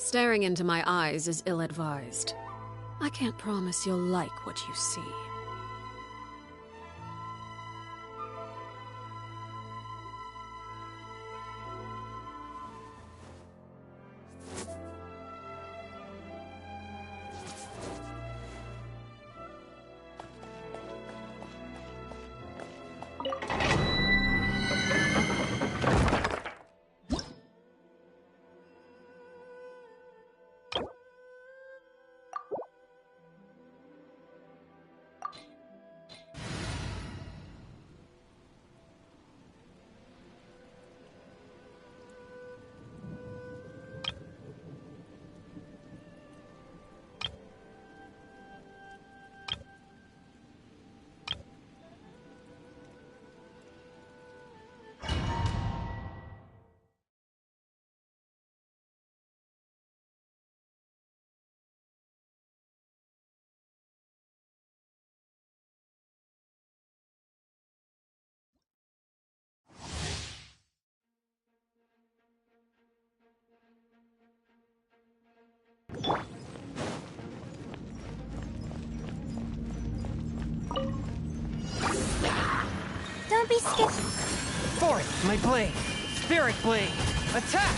Staring into my eyes is ill-advised. I can't promise you'll like what you see. Don't be scared. Forth, my blade! Spirit blade! Attack!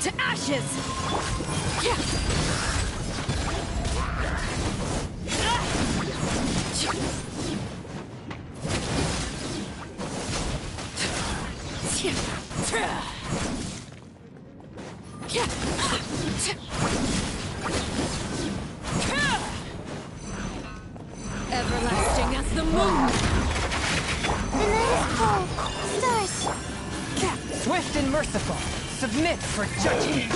To ashes! Everlasting as the moon! The night is cold. Stars! Swift and merciful! Submit for judgment!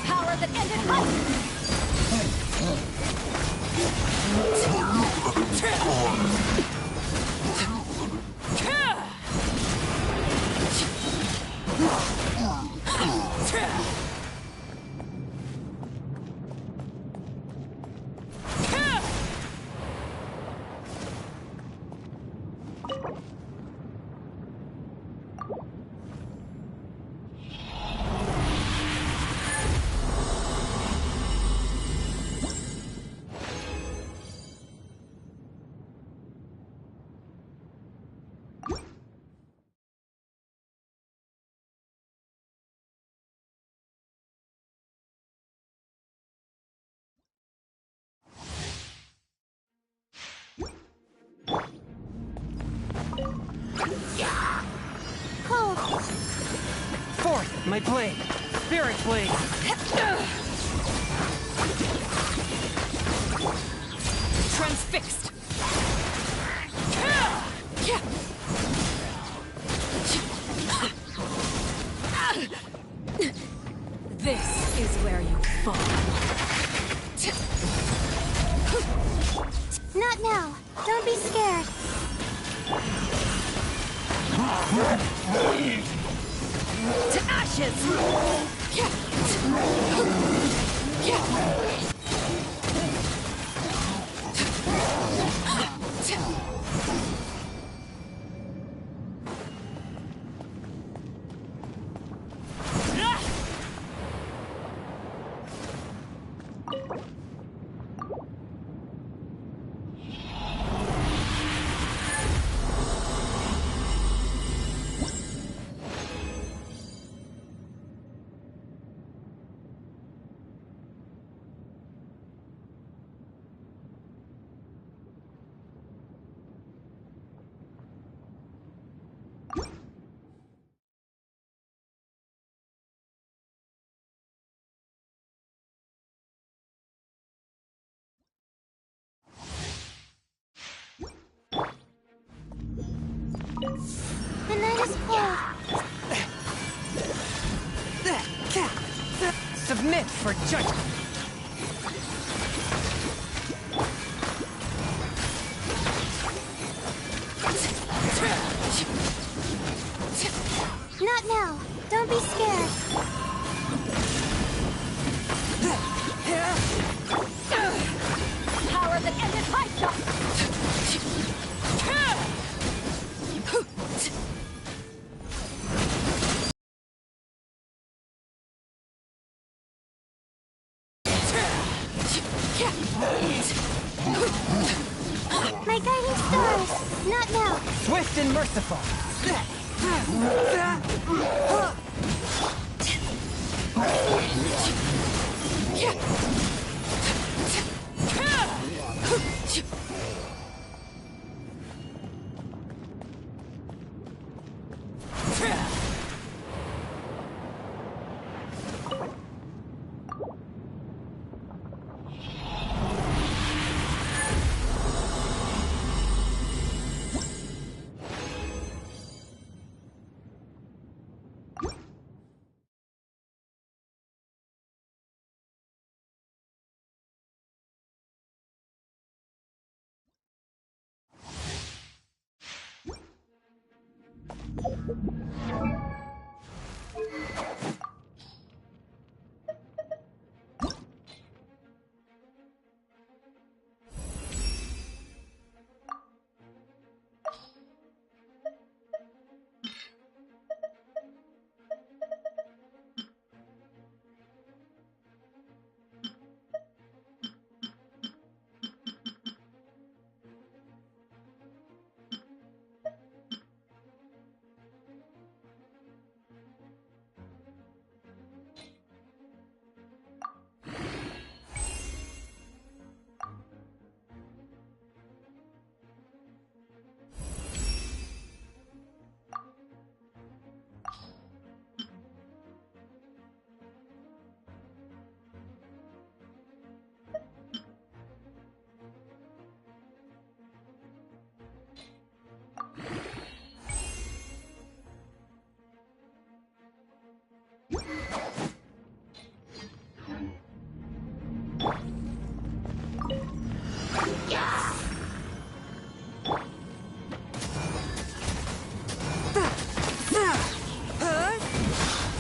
Power that ended life! Cold! Forth, my blade! Spirit blade! Transfixed! This is where you fall. Not now. Don't be scared. To ashes! The night is cold. Submit for judgment! Not now. Don't be scared. Power that ended life. My guiding stars! Not now! Swift and merciful.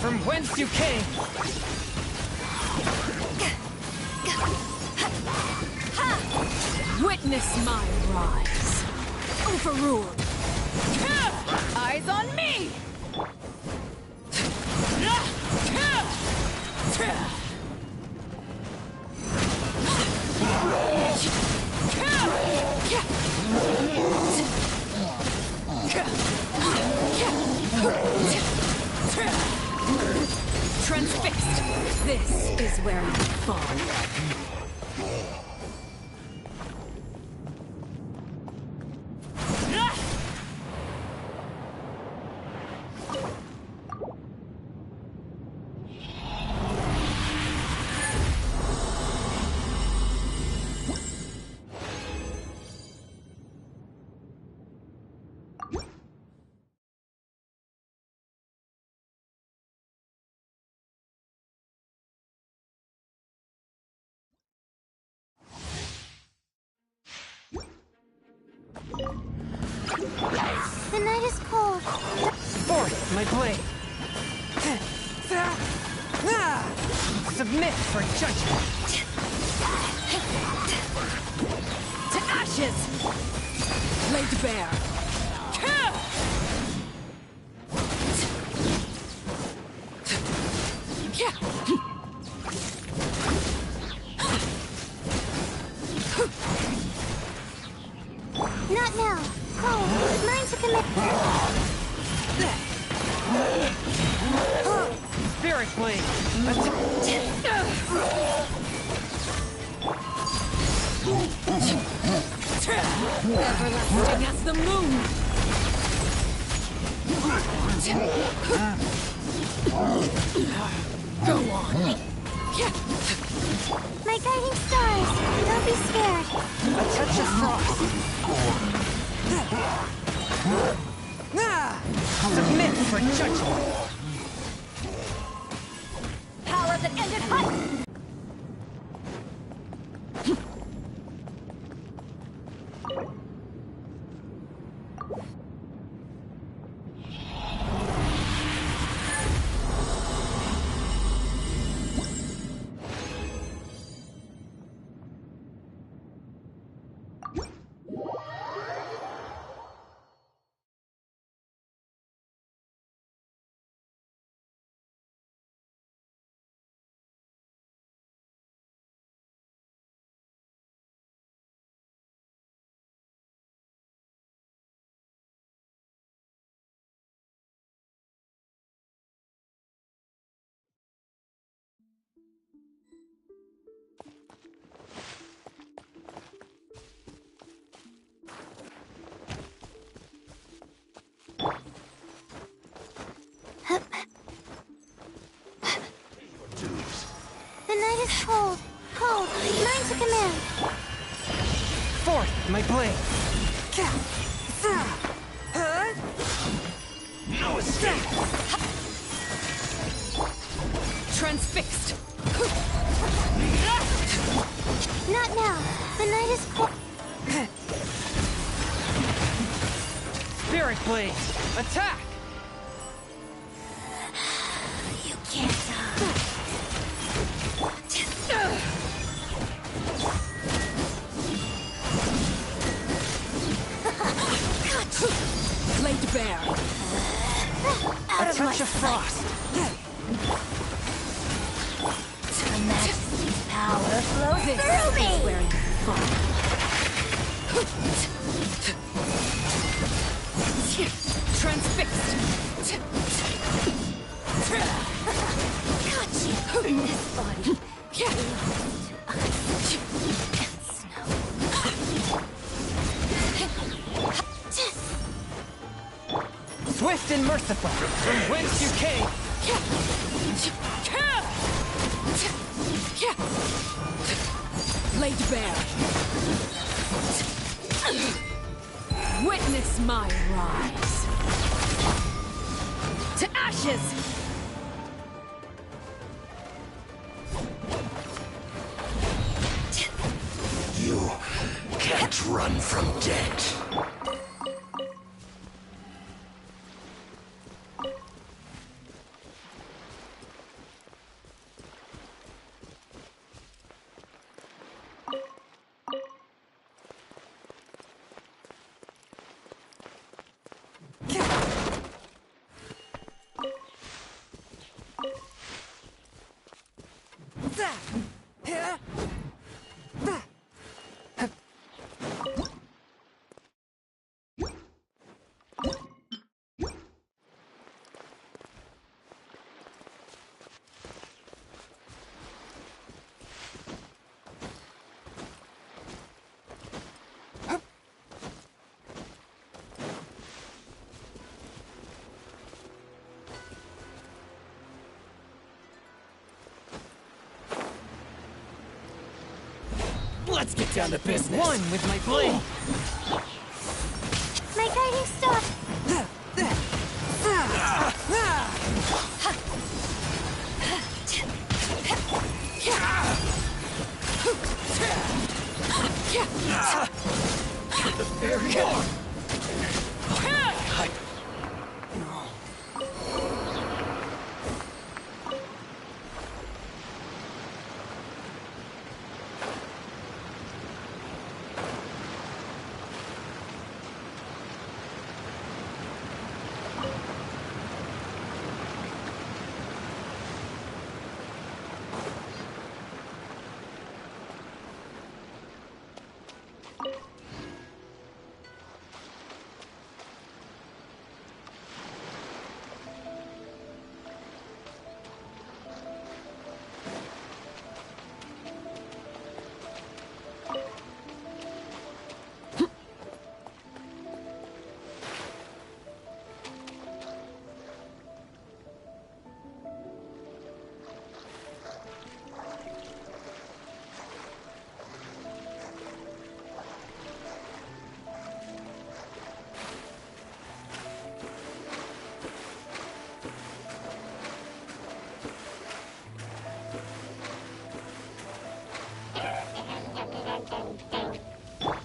From whence you came! Witness my rise. Overruled. Eyes on me! Transfixed. This is where you fall. The night is cold. Forth, my blade! Submit for judgment! To ashes! Laid bare. Not now. Cold. Mine to commit. Spirit blade! Everlasting as the moon! Go on! My guiding stars. Don't be scared. A touch of frost! Submit for judgment! Power that ended hot. is cold. Cold. Mine to command. Forth, my blade. No escape! Transfixed. Not now. The night is cold. Spirit blade. Attack! You can't die. Laid bare. A touch of frost. Her Majesty's power flows through me! Where you fall. Transfixed. Got you in this body. Swift and merciful. From whence you came. Laid bare. Witness my rise. To ashes! You can't run from death. Let's get down to business. One with my blade. My guiding star. Very good.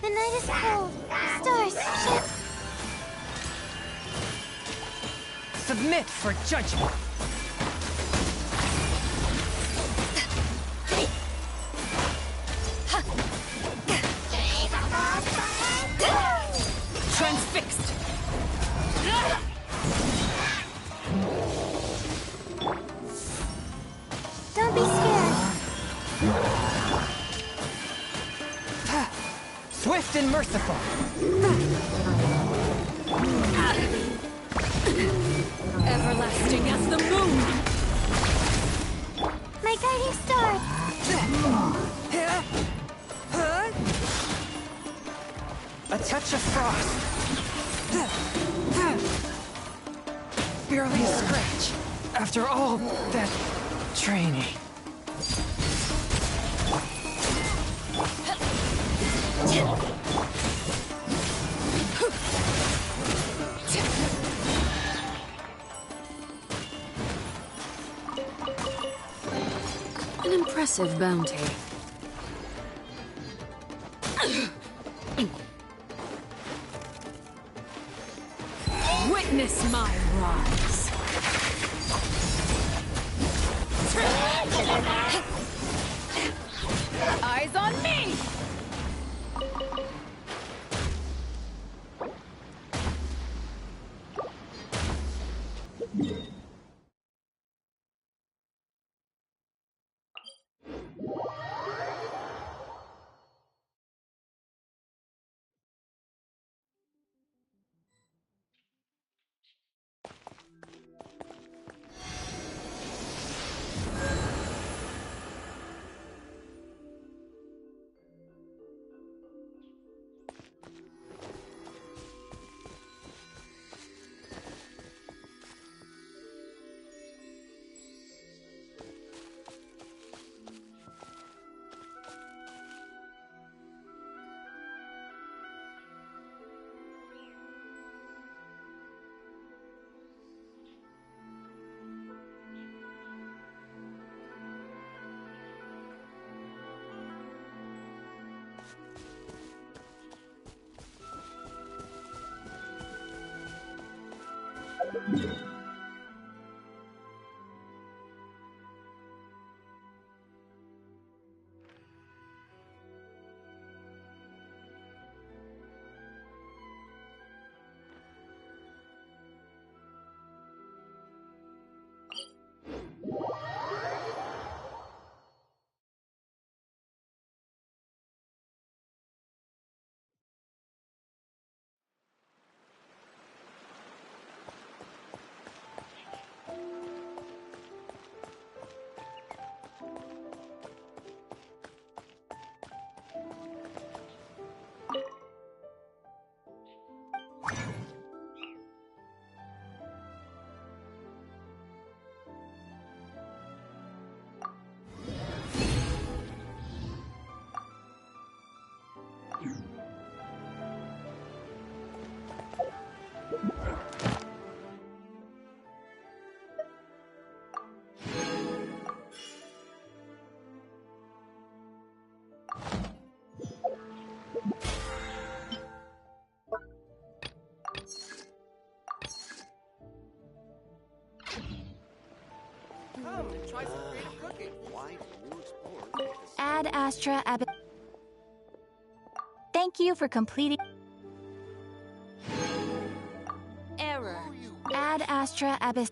The night is cold. Stars shine. Submit for judgment. Transfixed. Don't be scared. Swift and merciful. Everlasting as the moon. My guiding star. A touch of frost. Barely a scratch. After all that training. An impressive bounty. Witness my rise. Eyes on me! Come and try some creative cooking. Why do you explore? Ad Astra Ab. Thank you for completing. Error. Ad Astra Abyss.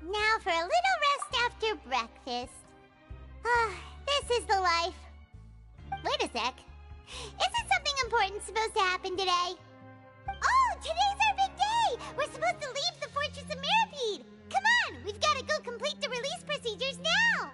Now for a little rest after breakfast. This is the life. Wait a sec. Isn't something important supposed to happen today? Oh, today's our big day! We're supposed to leave the Fortress of Mirapede! Come on, we've got to go complete the release procedures now!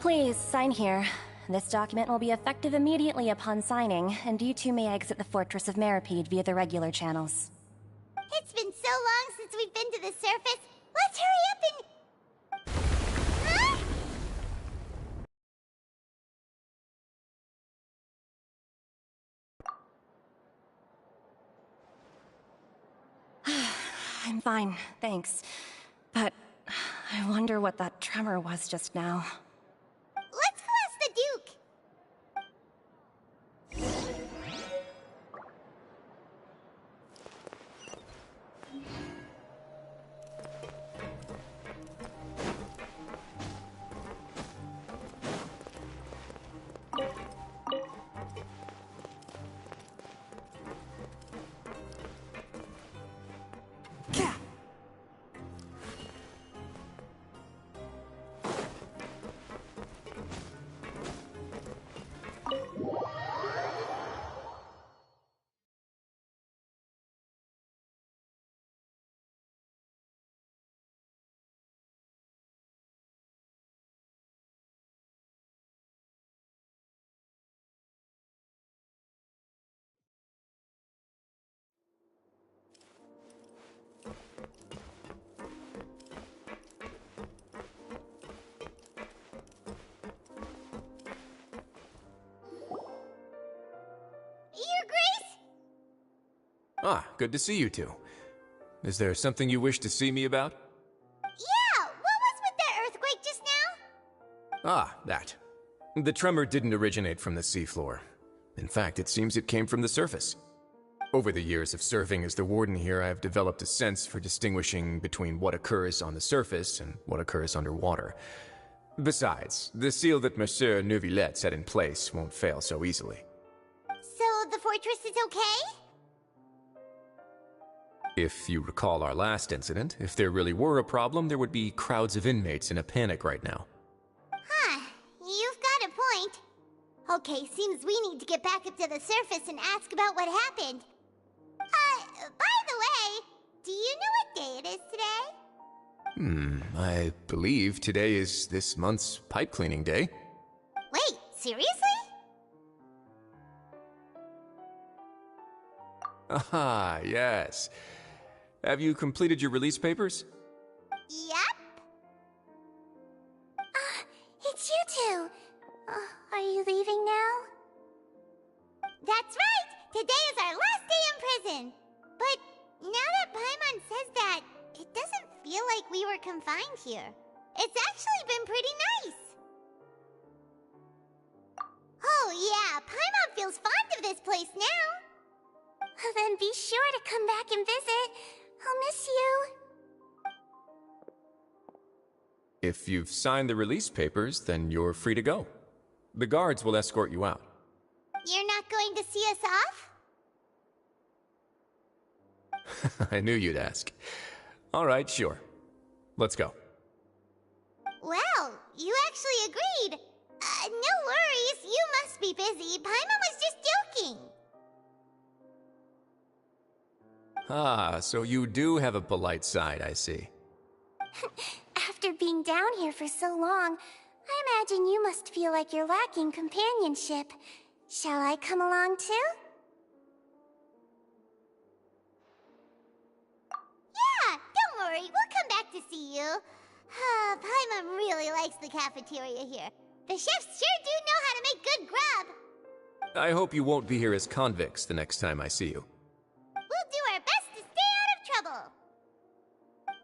Please, sign here. This document will be effective immediately upon signing, and you two may exit the Fortress of Mirapede via the regular channels. It's been so long since we've been to the surface. Let's hurry up and... Huh? I'm fine, thanks. But I wonder what that tremor was just now. Let's go ask the Duke. Your Grace? Ah, good to see you two. Is there something you wish to see me about? Yeah, what was with that earthquake just now? Ah, that. The tremor didn't originate from the seafloor. In fact, it seems it came from the surface. Over the years of serving as the warden here, I have developed a sense for distinguishing between what occurs on the surface and what occurs underwater. Besides, the seal that Monsieur Neuvillette set in place won't fail so easily. So the fortress is okay? If you recall our last incident, if there really were a problem, there would be crowds of inmates in a panic right now. Huh, you've got a point. Okay, seems we need to get back up to the surface and ask about what happened. By the way, do you know what day it is today? I believe today is this month's pipe cleaning day. Wait, seriously? Ah, yes. Have you completed your release papers? Yep. It's you two. Are you leaving now? That's right! Today is our last day in prison! But now that Paimon says that, it doesn't feel like we were confined here. It's actually been pretty nice! Oh yeah, Paimon feels fond of this place now! Then be sure to come back and visit. I'll miss you. If you've signed the release papers, then you're free to go. The guards will escort you out. You're not going to see us off? I knew you'd ask. All right, sure. Let's go. Well, you actually agreed. No worries, you must be busy. Paimon was just joking. Ah, so you do have a polite side, I see. After being down here for so long, I imagine you must feel like you're lacking companionship. Shall I come along too? Yeah, don't worry, we'll come back to see you. Paimon really likes the cafeteria here. The chefs sure do know how to make good grub. I hope you won't be here as convicts the next time I see you. We'll do our best to stay out of trouble.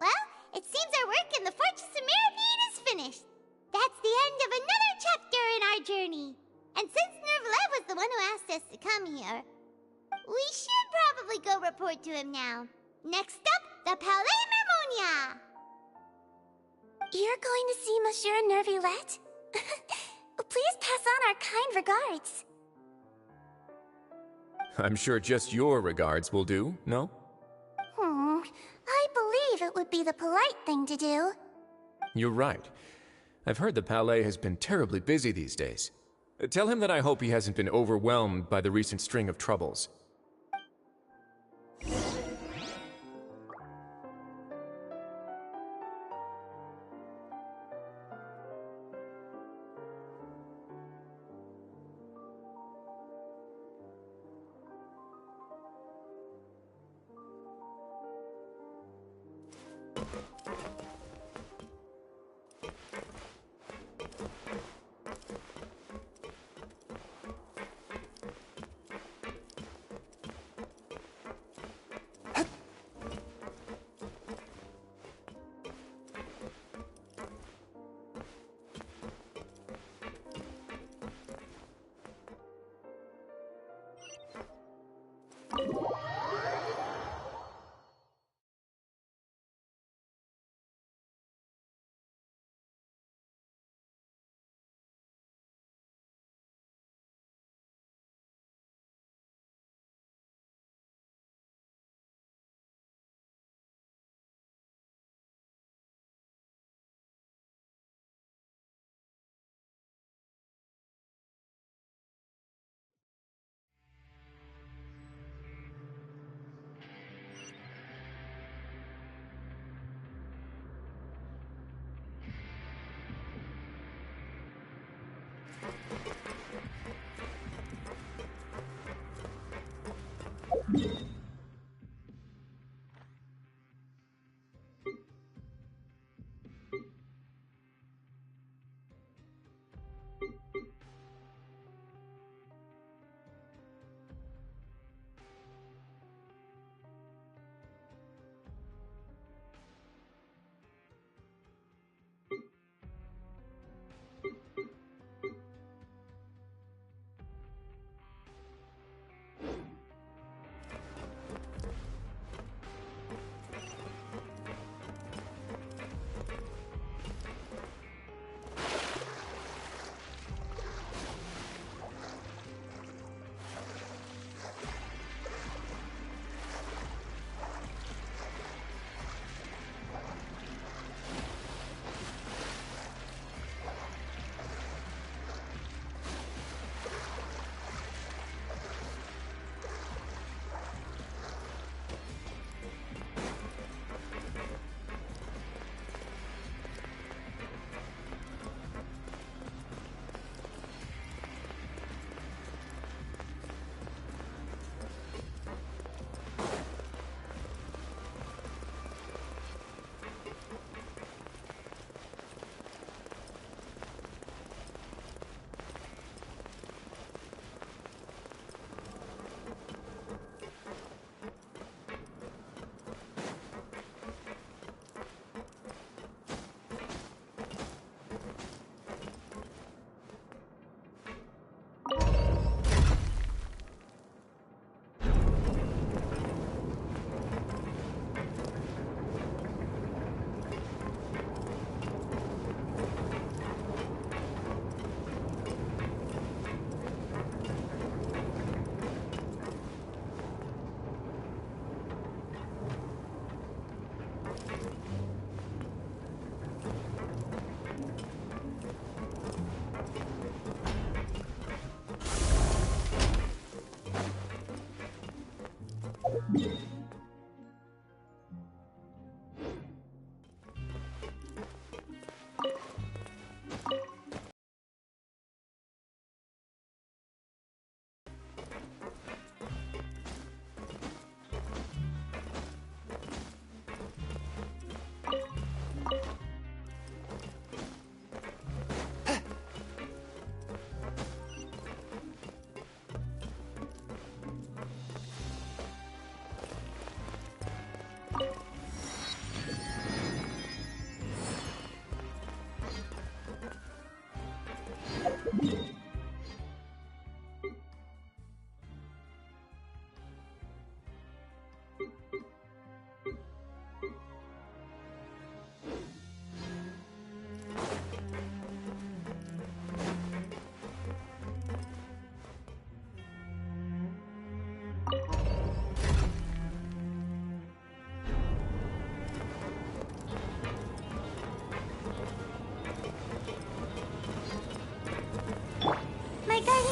Well, it seems our work in the Fortress of Meripede is finished. That's the end of another chapter in our journey. And since Nervlev was the one who asked us to come here, we should probably go report to him now. Next up, the Palais Mermonia. You're going to see Monsieur Nervillette? Please pass on our kind regards. I'm sure just your regards will do, no? I believe it would be the polite thing to do. You're right. I've heard the Palais has been terribly busy these days. Tell him that I hope he hasn't been overwhelmed by the recent string of troubles.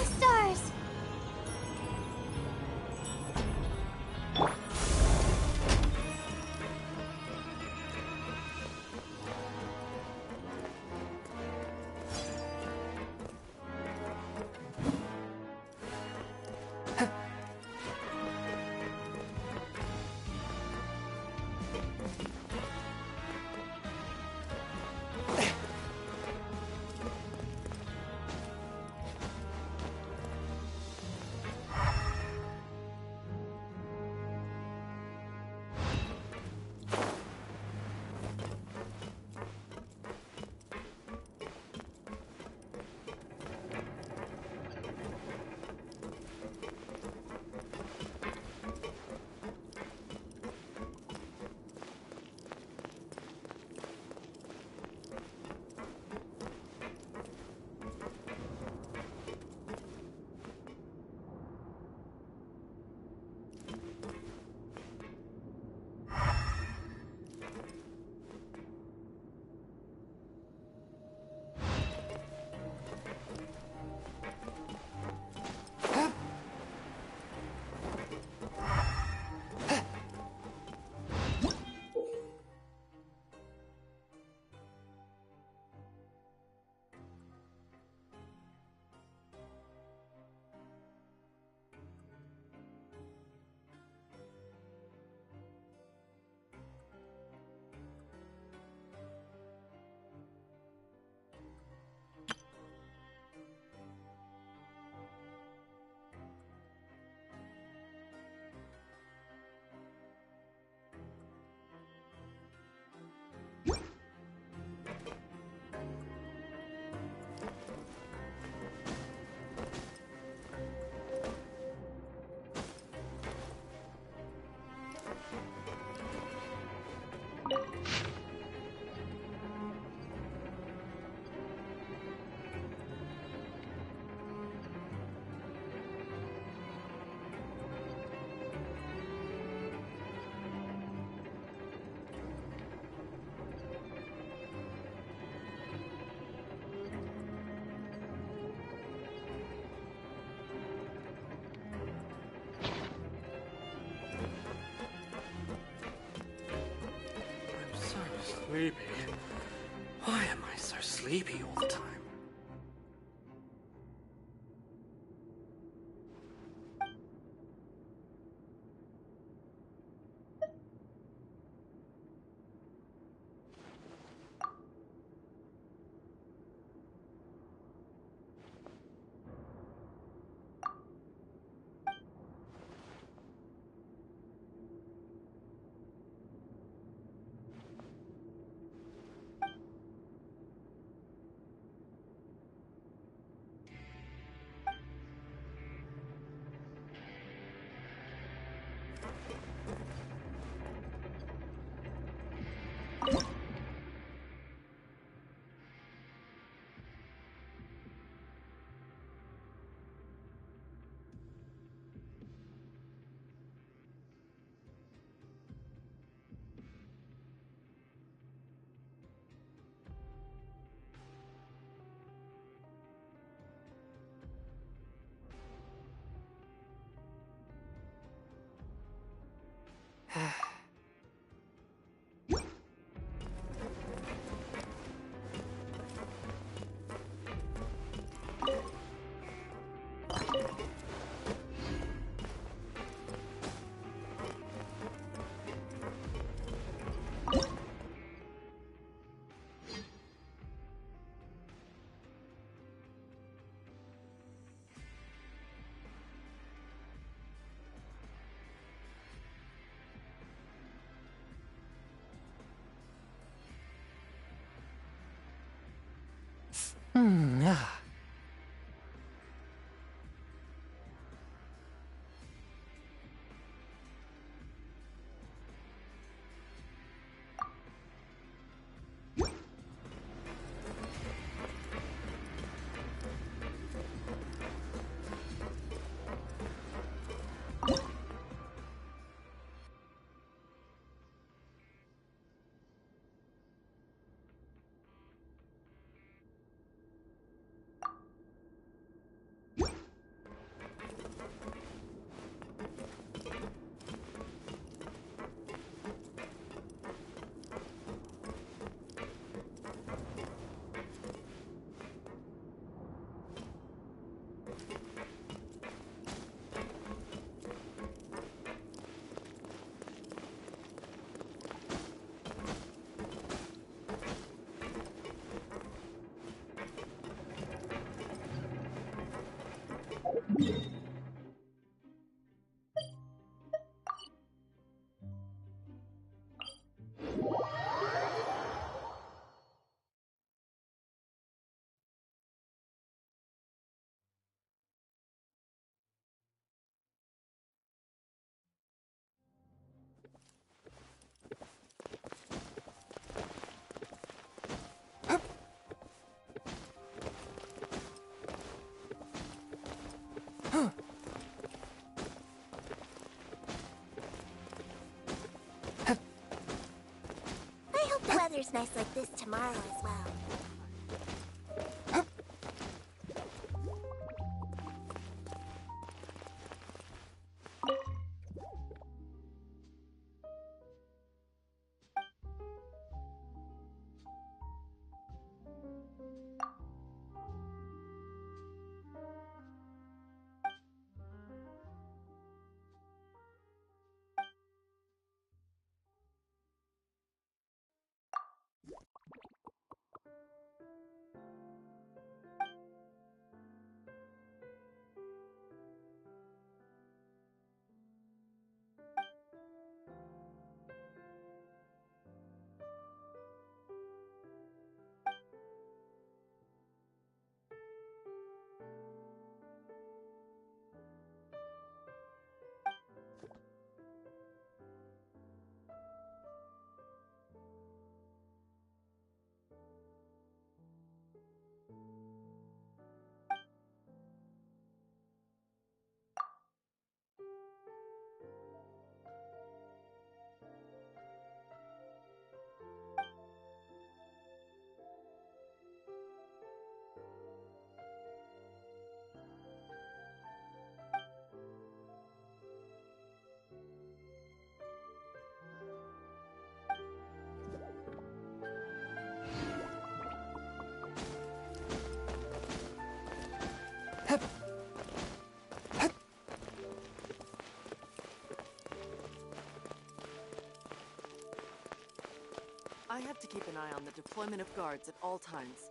stars! Sleepy. Why am I so sleepy all the time? I hope the weather's nice like this tomorrow as well. I have to keep an eye on the deployment of guards at all times.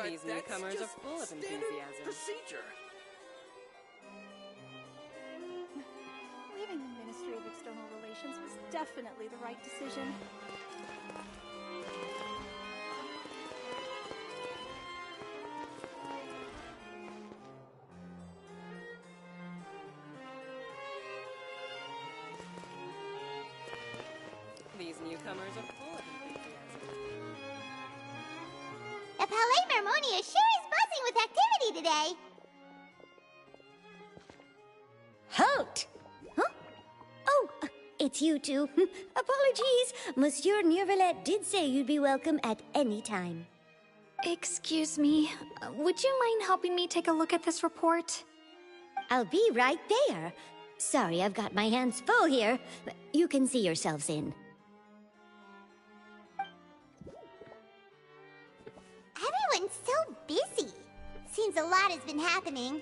These newcomers are full of enthusiasm. Procedure. Leaving the Ministry of External Relations was definitely the right decision. These newcomers are full of enthusiasm. The Palais Mermonia sure is buzzing with activity today. Halt! Huh? Oh, it's you two. Apologies. Monsieur Neuvillette did say you'd be welcome at any time. Excuse me, would you mind helping me take a look at this report? I'll be right there. Sorry, I've got my hands full here. You can see yourselves in. Everyone's so busy. Seems a lot has been happening.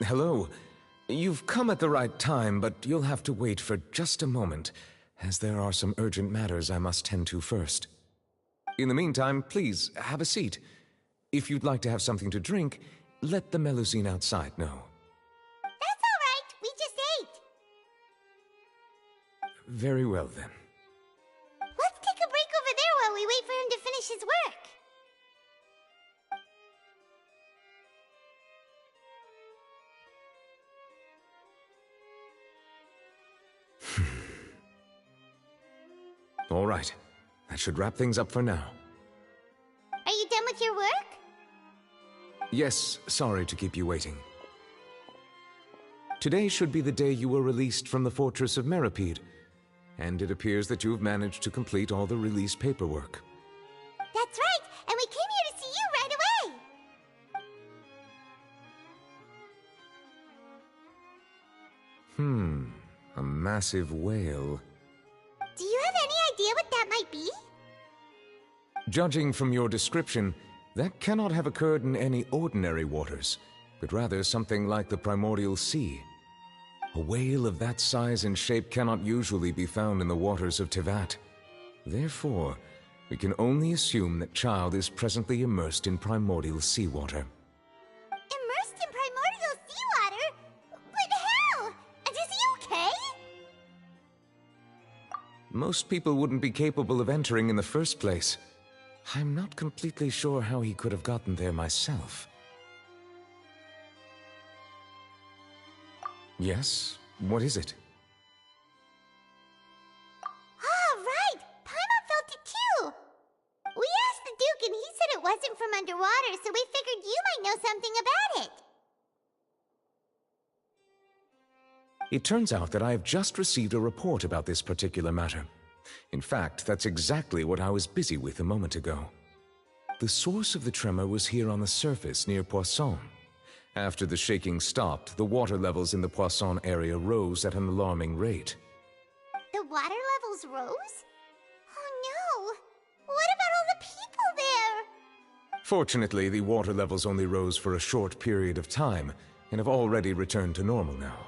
Hello. You've come at the right time, but you'll have to wait for just a moment, as there are some urgent matters I must tend to first. In the meantime, please, have a seat. If you'd like to have something to drink, let the Melusine outside know. That's all right. We just ate. Very well, then. Let's take a break over there while we wait for him to finish his work. All right. That should wrap things up for now. Are you done with your work? Yes, sorry to keep you waiting. Today should be the day you were released from the Fortress of Meripede, and it appears that you've managed to complete all the release paperwork. That's right, and we came here to see you right away! A massive whale. Do you have any idea what that might be? Judging from your description, that cannot have occurred in any ordinary waters, but rather something like the primordial sea. A whale of that size and shape cannot usually be found in the waters of Tevat. Therefore, we can only assume that Child is presently immersed in primordial seawater. Immersed in primordial seawater? But how? And is he okay? Most people wouldn't be capable of entering in the first place. I'm not completely sure how he could have gotten there myself. Yes? What is it? Ah, right! Paimon felt it too! We asked the Duke and he said it wasn't from underwater, so we figured you might know something about it. It turns out that I have just received a report about this particular matter. In fact, that's exactly what I was busy with a moment ago. The source of the tremor was here on the surface near Poisson. After the shaking stopped, the water levels in the Poisson area rose at an alarming rate. The water levels rose? Oh no! What about all the people there? Fortunately, the water levels only rose for a short period of time and have already returned to normal now.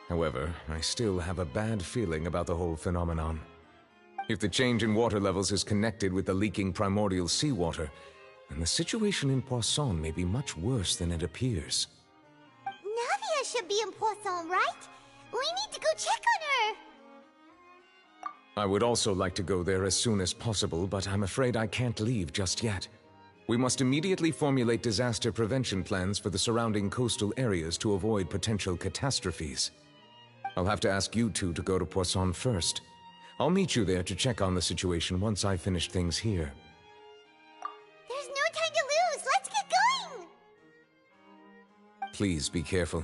However, I still have a bad feeling about the whole phenomenon. If the change in water levels is connected with the leaking primordial seawater, then the situation in Poisson may be much worse than it appears. Navia should be in Poisson, right? We need to go check on her! I would also like to go there as soon as possible, but I'm afraid I can't leave just yet. We must immediately formulate disaster prevention plans for the surrounding coastal areas to avoid potential catastrophes. I'll have to ask you two to go to Poisson first. I'll meet you there to check on the situation once I finish things here. There's no time to lose! Let's get going! Please be careful.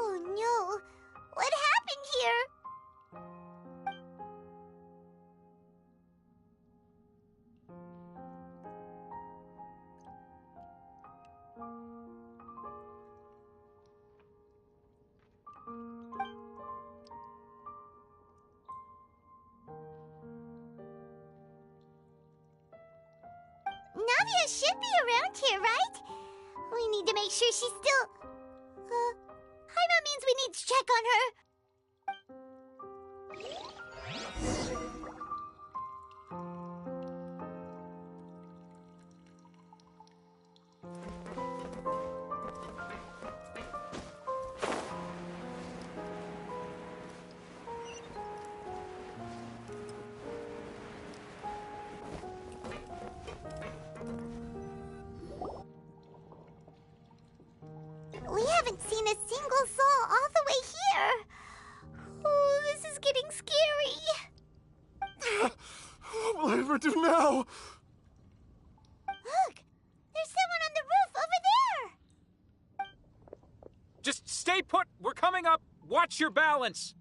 Oh no! What happened Navia should be around here, right? We need to make sure she's still... Paimon means we need to check on her. We haven't seen a single soul all the way here. Oh, this is getting scary. What will I ever do now? Look, there's someone on the roof over there. Just stay put! We're coming up! Watch your balance!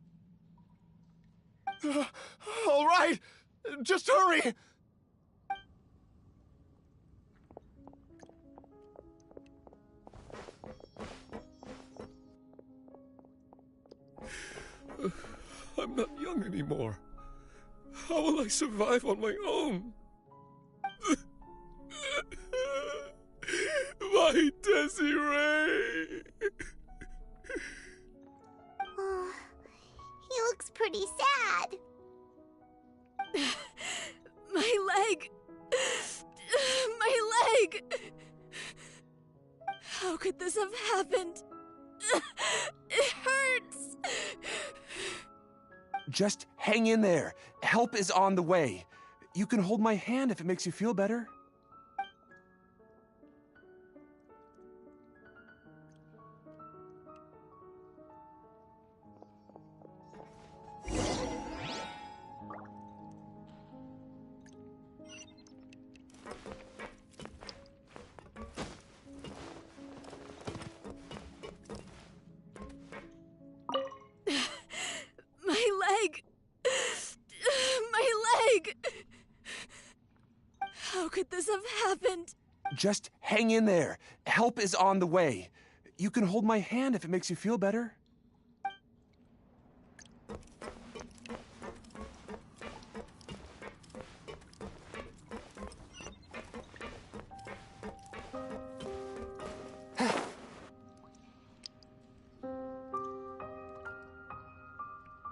All right, just hurry. I'm not young anymore. How will I survive on my own? My Desiree! Oh, he looks pretty sad. My leg! My leg! How could this have happened? It hurts! Just hang in there. Help is on the way. You can hold my hand if it makes you feel better. How could this have happened? Just hang in there. Help is on the way. You can hold my hand if it makes you feel better.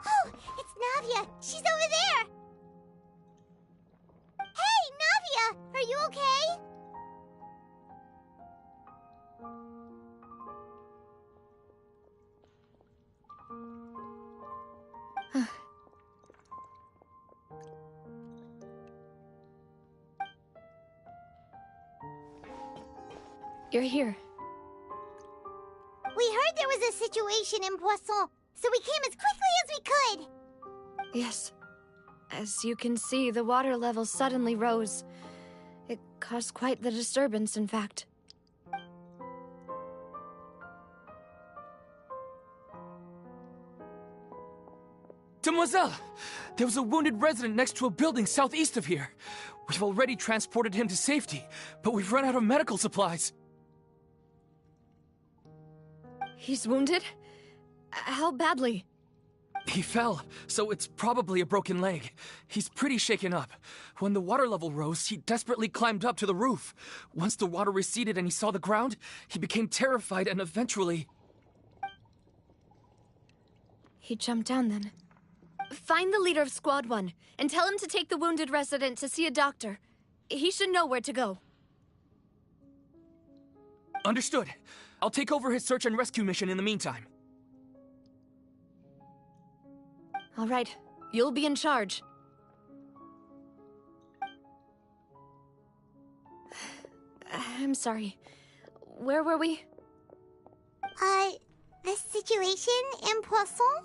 Oh, it's Navia. She's over there. Hey, Navia, are you okay? You're here. We heard there was a situation in Poisson, so we came as quickly as we could. Yes. As you can see, the water level suddenly rose. It caused quite the disturbance, in fact. Demoiselle! There was a wounded resident next to a building southeast of here. We've already transported him to safety, but we've run out of medical supplies. He's wounded? How badly? He fell, so it's probably a broken leg. He's pretty shaken up. When the water level rose, he desperately climbed up to the roof. Once the water receded and he saw the ground, he became terrified and eventually... He jumped down then. Find the leader of Squad 1 and tell him to take the wounded resident to see a doctor. He should know where to go. Understood. I'll take over his search and rescue mission in the meantime. All right, you'll be in charge. I'm sorry. Where were we? The situation in Poisson?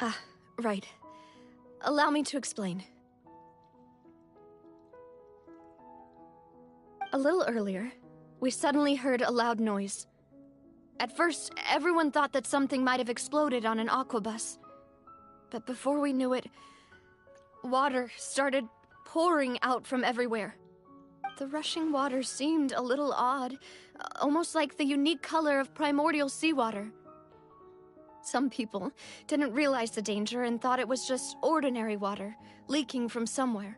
Ah, right. Allow me to explain. A little earlier, we suddenly heard a loud noise. At first, everyone thought that something might have exploded on an aquabus. But before we knew it, water started pouring out from everywhere. The rushing water seemed a little odd, almost like the unique color of primordial seawater. Some people didn't realize the danger and thought it was just ordinary water, leaking from somewhere.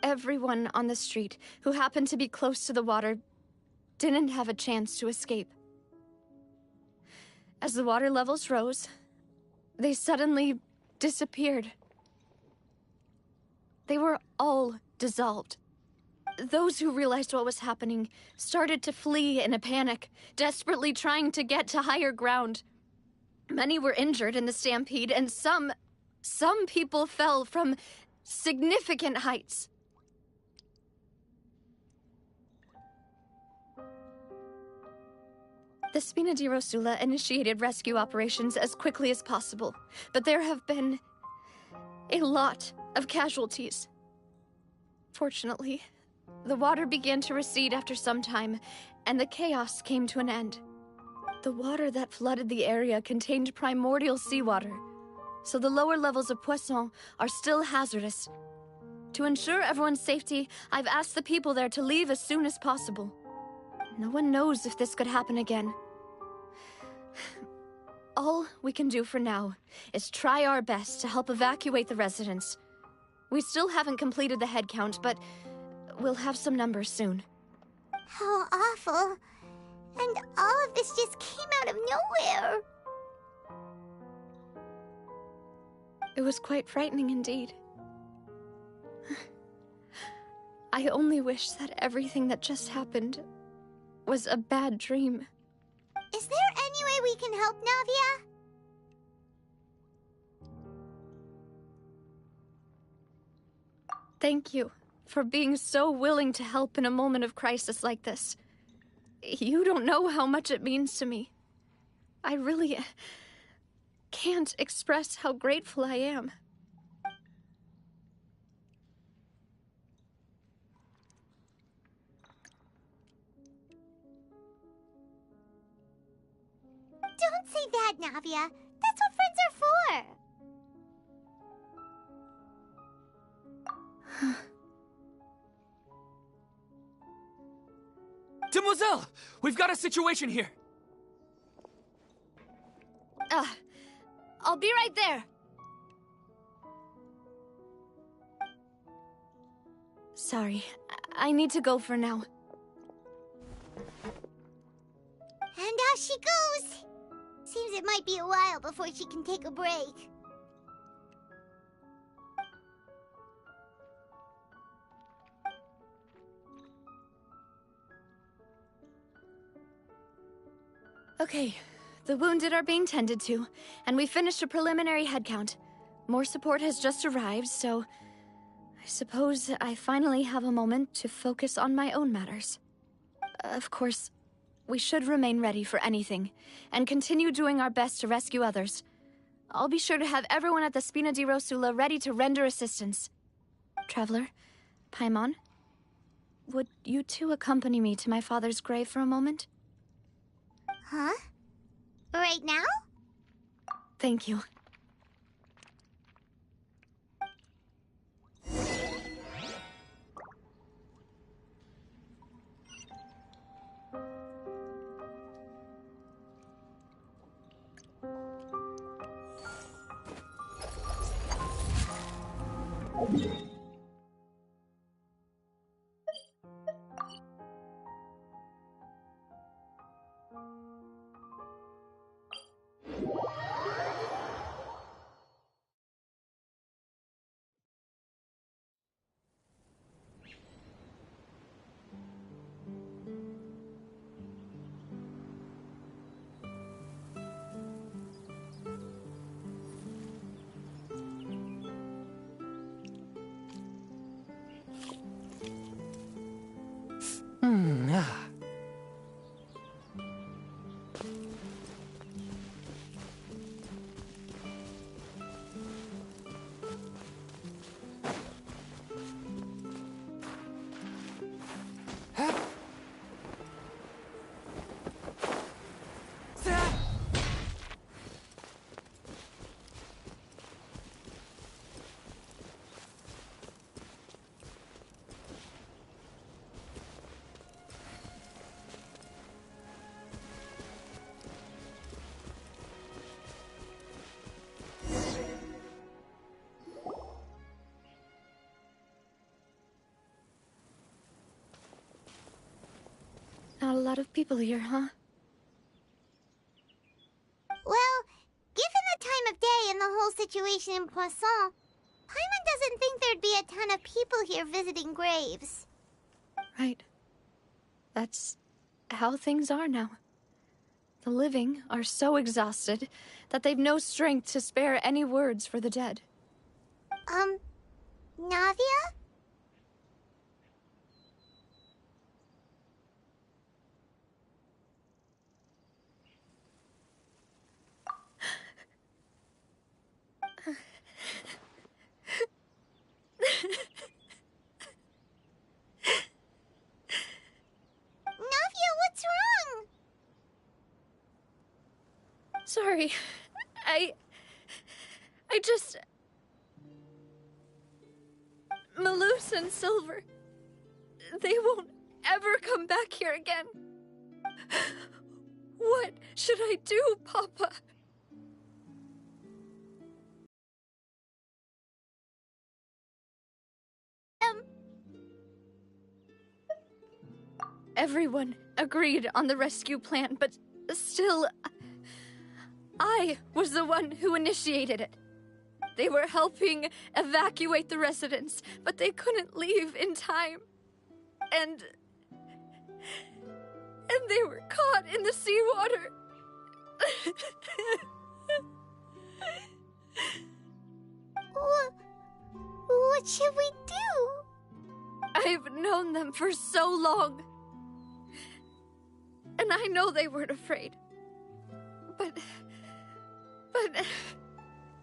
Everyone on the street who happened to be close to the water didn't have a chance to escape. As the water levels rose, they suddenly disappeared. They were all dissolved. Those who realized what was happening started to flee in a panic, desperately trying to get to higher ground. Many were injured in the stampede, and some people fell from significant heights. The Spina di Rosula initiated rescue operations as quickly as possible, but there have been a lot of casualties. Fortunately, the water began to recede after some time, and the chaos came to an end. The water that flooded the area contained primordial seawater, so the lower levels of Poisson are still hazardous. To ensure everyone's safety, I've asked the people there to leave as soon as possible. No one knows if this could happen again. All we can do for now is try our best to help evacuate the residents. We still haven't completed the head count, but we'll have some numbers soon. How awful. And all of this just came out of nowhere. It was quite frightening indeed. I only wish that everything that just happened was a bad dream. Is there any way we can help, Navia? Thank you for being so willing to help in a moment of crisis like this. You don't know how much it means to me. I really can't express how grateful I am. Don't say that, Navia. That's what friends are for. Demoiselle! We've got a situation here! I'll be right there. Sorry, I need to go for now. And out she goes. Seems it might be a while before she can take a break. Okay, the wounded are being tended to, and we finished a preliminary head count. More support has just arrived, so I suppose I finally have a moment to focus on my own matters. Of course, we should remain ready for anything, and continue doing our best to rescue others. I'll be sure to have everyone at the Spina di Rosula ready to render assistance. Traveler, Paimon, would you two accompany me to my father's grave for a moment? Huh? Right now? Thank you. lot of people here, huh? Well, given the time of day and the whole situation in Poisson, Paimon doesn't think there'd be a ton of people here visiting graves. Right. That's how things are now. The living are so exhausted that they've no strength to spare any words for the dead. Navia? Navia, what's wrong? Sorry. I just... Malus and Silver... They won't ever come back here again. What should I do, Papa? Everyone agreed on the rescue plan, but still... I was the one who initiated it. They were helping evacuate the residents, but they couldn't leave in time. And they were caught in the seawater. What should we do? I've known them for so long. And I know they weren't afraid. But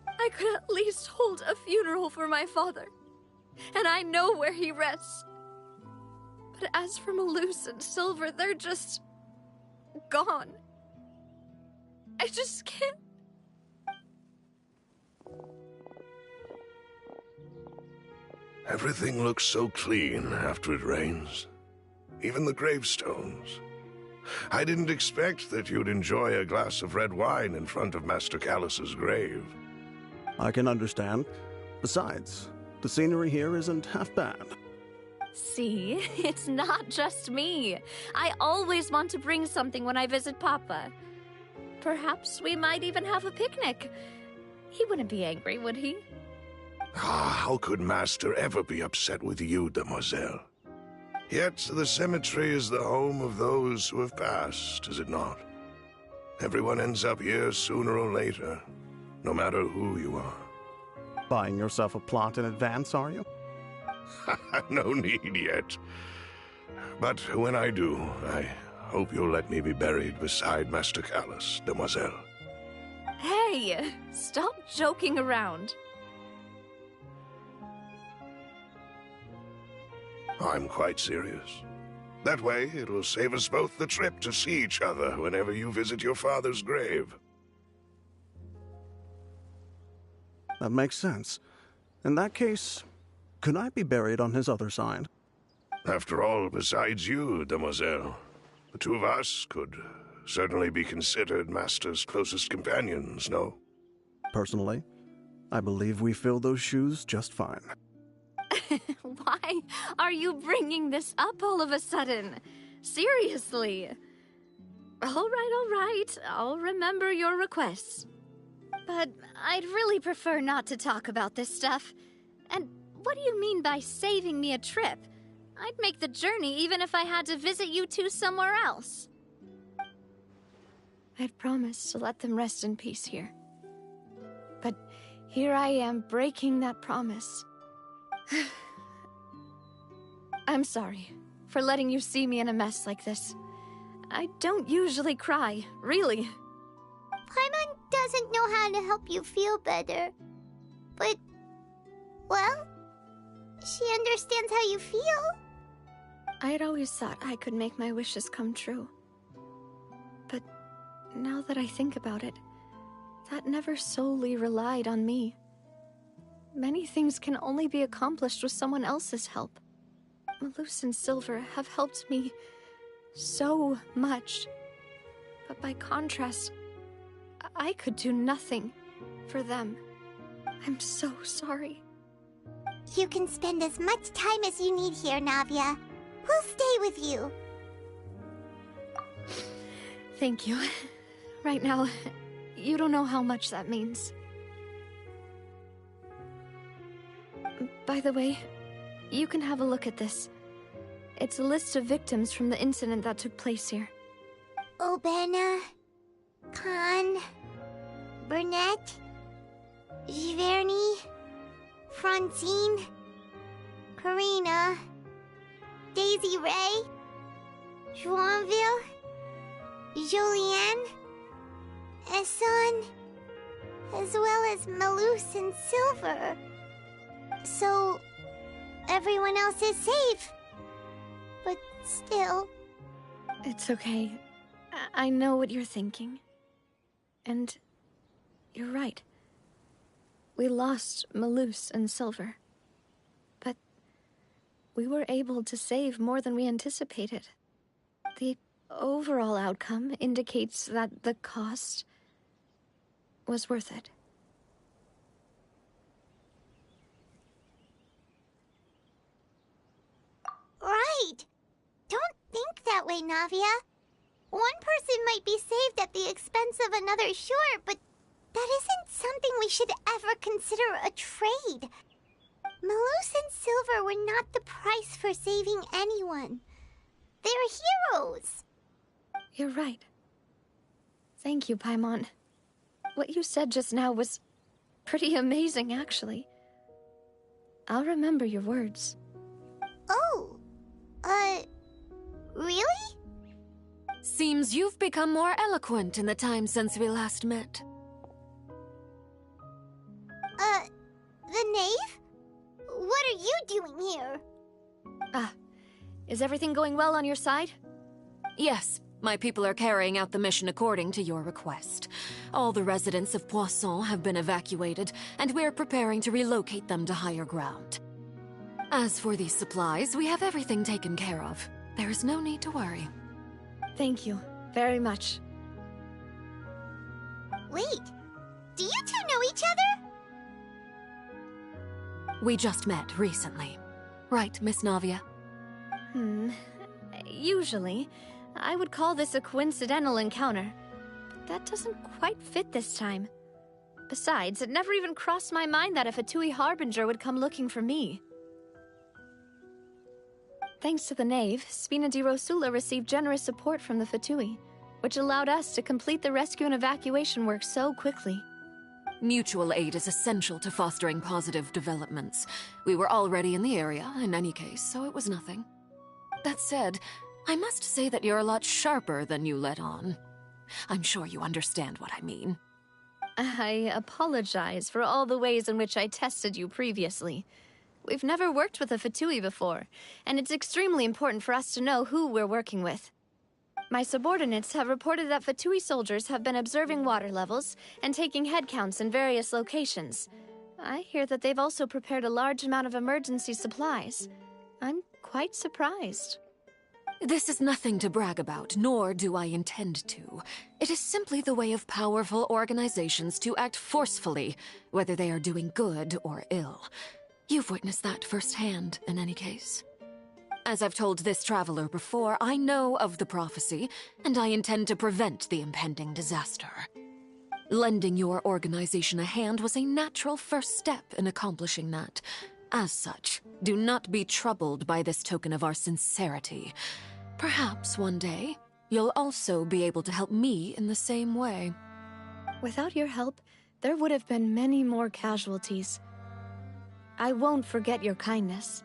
I could at least hold a funeral for my father. And I know where he rests. But as for Malus and Silver, they're just... gone. I just can't... Everything looks so clean after it rains. Even the gravestones. I didn't expect that you'd enjoy a glass of red wine in front of Master Callus's grave. I can understand. Besides, the scenery here isn't half bad. See, it's not just me. I always want to bring something when I visit Papa. Perhaps we might even have a picnic. He wouldn't be angry, would he? How could Master ever be upset with you, demoiselle? Yet the cemetery is the home of those who have passed, is it not? Everyone ends up here sooner or later, no matter who you are. Buying yourself a plot in advance, are you? No need yet. But when I do, I hope you'll let me be buried beside Master Callus, demoiselle. Hey, stop joking around. I'm quite serious. That way, it will save us both the trip to see each other whenever you visit your father's grave. That makes sense. In that case, could I be buried on his other side? After all, besides you, demoiselle, the two of us could certainly be considered Master's closest companions, no? Personally, I believe we fill those shoes just fine. Why are you bringing this up all of a sudden? Seriously. All right. I'll remember your requests. But I'd really prefer not to talk about this stuff. And what do you mean by saving me a trip? I'd make the journey even if I had to visit you two somewhere else. I'd promised to let them rest in peace here. But here I am breaking that promise. I'm sorry for letting you see me in a mess like this. I don't usually cry, really. Paimon doesn't know how to help you feel better. But, well, she understands how you feel. I'd always thought I could make my wishes come true. But now that I think about it, that never solely relied on me. Many things can only be accomplished with someone else's help. Malus and Silver have helped me so much. But by contrast, I could do nothing for them. I'm so sorry. You can spend as much time as you need here, Navia. We'll stay with you. Thank you. Right now, you don't know how much that means. By the way, you can have a look at this. It's a list of victims from the incident that took place here. Obena, Khan, Burnett, Giverny, Francine, Karina, Daisy Ray, Joinville, Julianne, Esson, as well as Malus and Silver. So, everyone else is safe. But still... It's okay. I know what you're thinking. And you're right. We lost Malus and Silver. But we were able to save more than we anticipated. The overall outcome indicates that the cost was worth it. Right! Don't think that way, Navia. One person might be saved at the expense of another, sure, but that isn't something we should ever consider a trade. Malus and Silver were not the price for saving anyone. They're heroes. You're right. Thank you, Paimon. What you said just now was pretty amazing, actually. I'll remember your words. Oh, really? Seems you've become more eloquent in the time since we last met. The knave? What are you doing here? Is everything going well on your side? Yes, my people are carrying out the mission according to your request. All the residents of Poisson have been evacuated, and we're preparing to relocate them to higher ground. As for these supplies, we have everything taken care of. There is no need to worry. Thank you very much. Wait, do you two know each other? We just met recently. Right, Miss Navia? Usually, I would call this a coincidental encounter, but that doesn't quite fit this time. Besides, it never even crossed my mind that a Fatui Harbinger would come looking for me. Thanks to the Knave, Spina di Rosula received generous support from the Fatui, which allowed us to complete the rescue and evacuation work so quickly. Mutual aid is essential to fostering positive developments. We were already in the area, in any case, so it was nothing. That said, I must say that you're a lot sharper than you let on. I'm sure you understand what I mean. I apologize for all the ways in which I tested you previously. We've never worked with a Fatui before, and it's extremely important for us to know who we're working with. My subordinates have reported that Fatui soldiers have been observing water levels and taking head counts in various locations. I hear that they've also prepared a large amount of emergency supplies. I'm quite surprised. This is nothing to brag about, nor do I intend to. It is simply the way of powerful organizations to act forcefully, whether they are doing good or ill. You've witnessed that firsthand, in any case. As I've told this traveler before, I know of the prophecy, and I intend to prevent the impending disaster. Lending your organization a hand was a natural first step in accomplishing that. As such, do not be troubled by this token of our sincerity. Perhaps one day, you'll also be able to help me in the same way. Without your help, there would have been many more casualties. I won't forget your kindness.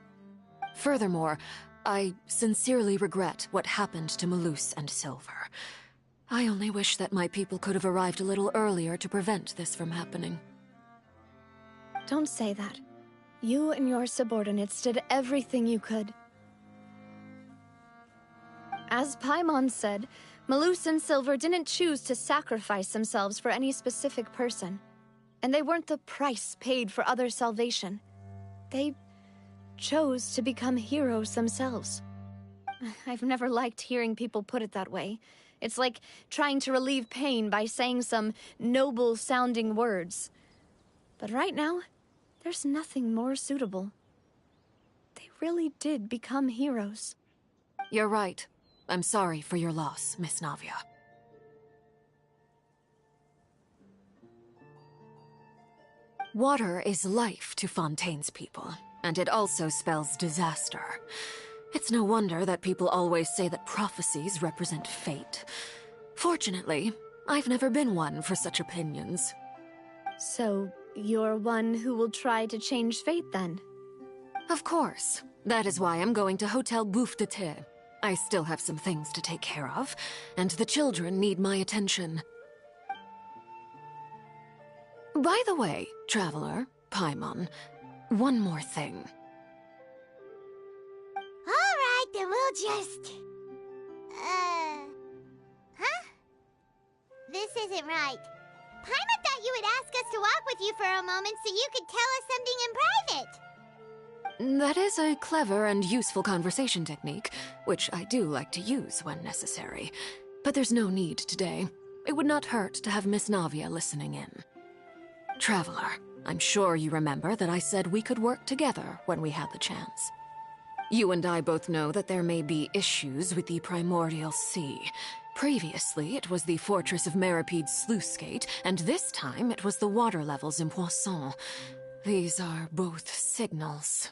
Furthermore, I sincerely regret what happened to Malus and Silver. I only wish that my people could have arrived a little earlier to prevent this from happening. Don't say that. You and your subordinates did everything you could. As Paimon said, Malus and Silver didn't choose to sacrifice themselves for any specific person. And they weren't the price paid for other salvation. They chose to become heroes themselves. I've never liked hearing people put it that way. It's like trying to relieve pain by saying some noble-sounding words. But right now, there's nothing more suitable. They really did become heroes. You're right. I'm sorry for your loss, Miss Navia. Water is life to Fontaine's people, and it also spells disaster. It's no wonder that people always say that prophecies represent fate. Fortunately, I've never been one for such opinions. So, you're one who will try to change fate, then? Of course. That is why I'm going to Hotel Bouffe de Thé. I still have some things to take care of, and the children need my attention. By the way, Traveler, Paimon, one more thing. Alright, then we'll just... Huh? This isn't right. Paimon thought you would ask us to walk with you for a moment so you could tell us something in private. That is a clever and useful conversation technique, which I do like to use when necessary. But there's no need today. It would not hurt to have Miss Navia listening in. Traveler, I'm sure you remember that I said we could work together when we had the chance. You and I both know that there may be issues with the Primordial Sea. Previously, it was the Fortress of Meripede's sluice gate, and this time it was the water levels in Poisson. These are both signals.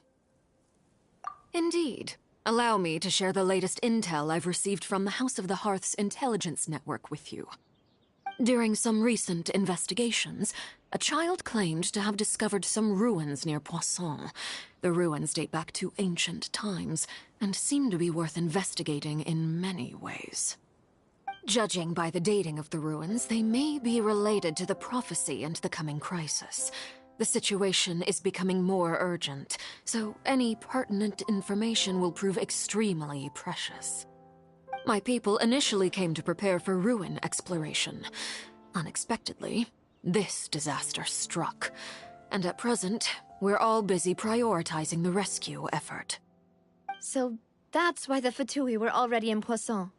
Indeed. Allow me to share the latest intel I've received from the House of the Hearth's intelligence network with you. During some recent investigations, a child claimed to have discovered some ruins near Poisson. The ruins date back to ancient times, and seem to be worth investigating in many ways. Judging by the dating of the ruins, they may be related to the prophecy and the coming crisis. The situation is becoming more urgent, so any pertinent information will prove extremely precious. My people initially came to prepare for ruin exploration. Unexpectedly, this disaster struck, and at present, we're all busy prioritizing the rescue effort. So that's why the Fatui were already in Poisson.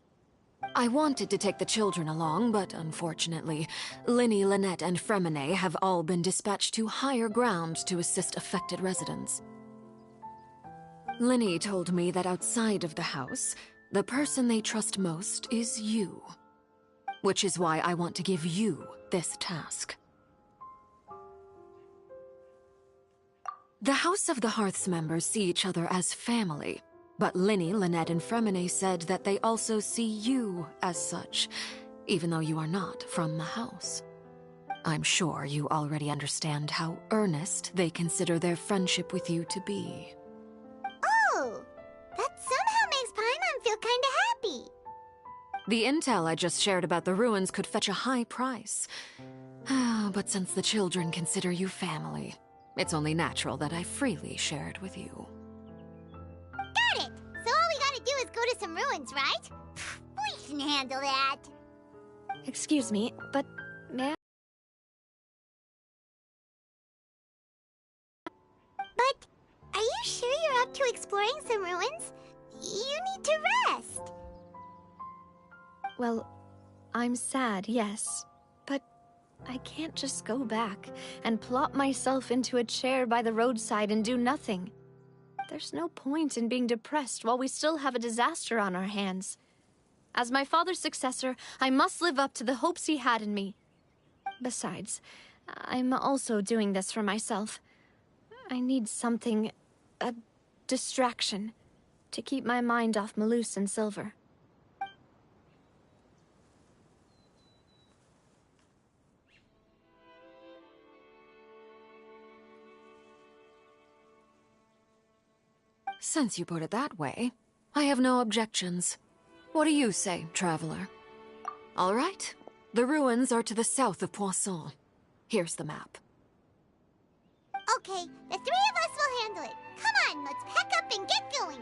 I wanted to take the children along, but unfortunately, Linny, Lynette, and Fremine have all been dispatched to higher ground to assist affected residents. Linny told me that outside of the house, the person they trust most is you. Which is why I want to give you this task. The House of the Hearth's members see each other as family, but Linny, Lynette, and Fremine said that they also see you as such, even though you are not from the house. I'm sure you already understand how earnest they consider their friendship with you to be. Oh, that somehow makes Paimon feel kinda happy. The intel I just shared about the ruins could fetch a high price. But since the children consider you family, it's only natural that I freely share it with you. Got it! So all we gotta do is go to some ruins, right? We can handle that. Excuse me, but may I? But are you sure you're up to exploring some ruins? You need to rest. Well, I'm sad, yes. But I can't just go back and plop myself into a chair by the roadside and do nothing. There's no point in being depressed while we still have a disaster on our hands. As my father's successor, I must live up to the hopes he had in me. Besides, I'm also doing this for myself. I need something, a distraction, to keep my mind off Malus and Silver. Since you put it that way, I have no objections. What do you say, Traveler? All right. The ruins are to the south of Poisson. Here's the map. Okay, the three of us will handle it. Come on, let's pack up and get going.